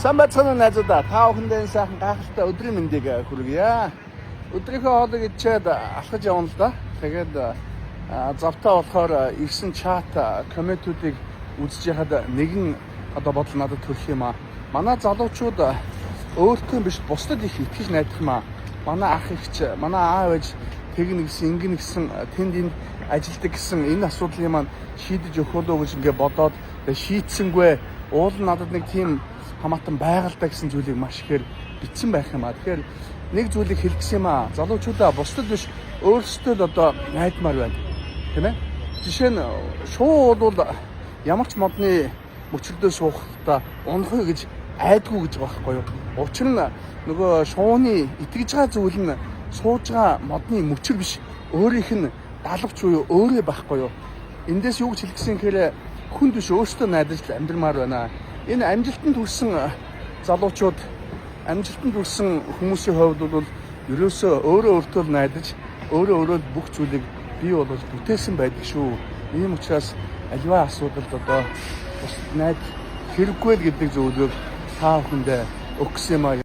Самбацны найзуудаа та бүхэндээ сайхан гайхалтай өдрийн мэндийг хүргье. Өдрийнхөө хоолыг идчихэд алхаж явна л да. Тэгээд завтаа болохоор ирсэн чат комментүүдийг үзэж яхад нэгэн бодол надад төрөх юм аа. Манай залуучууд өөртөө биш бусдад их итгэж найдах юм аа. Манай ах ихч, манай аав ээж тэгнэ гэсэн, ингэнэ гэсэн, тэнд энд ажилдаг гэсэн энэ асуудлыг маань шийдэж өгөх болов гэж ингээд бодоод шийдсэнгүй. Уул нь надад нэг тийм хамаатан байгальтай гэсэн зүйлийг маш ихээр битсэн байх юм аа. Тэгэхээр нэг зүйлийг хэлчихсэн юм аа. Залуучуудаа бусдад биш өөрсдөө л одоо найдмаар байна. Тийм ээ? Жишээ нь шуу бол ямар ч модны мөчрдөө суухтаа унахыг гэж айдгүй гэж байгаа байхгүй юу? Учир нь нөгөө шууны итгэж байгаа зүйл нь сууж байгаа модны мөчр биш. Өөрийнх нь далавч уу өөрөө байхгүй юу? Эндээс юу гэж хэлчихсэн гэхээр хүн биш өөрсдөө найдаж амьдрмаар байна. Энэ амжилтанд хүрсэн залуучууд, амжилтанд хүрсэн хүмүүсийн хувьд бол ерөөсөө өөртөө найдаж, өөрөө бүх зүйлийг бий болгож бүтээсэн байдаг шүү. Ийм учраас аливаа асуудалд одоо бус найд хэрэггүй л гэдэг зөвлөгөөг та бүхэндээ өгсөн юм аа.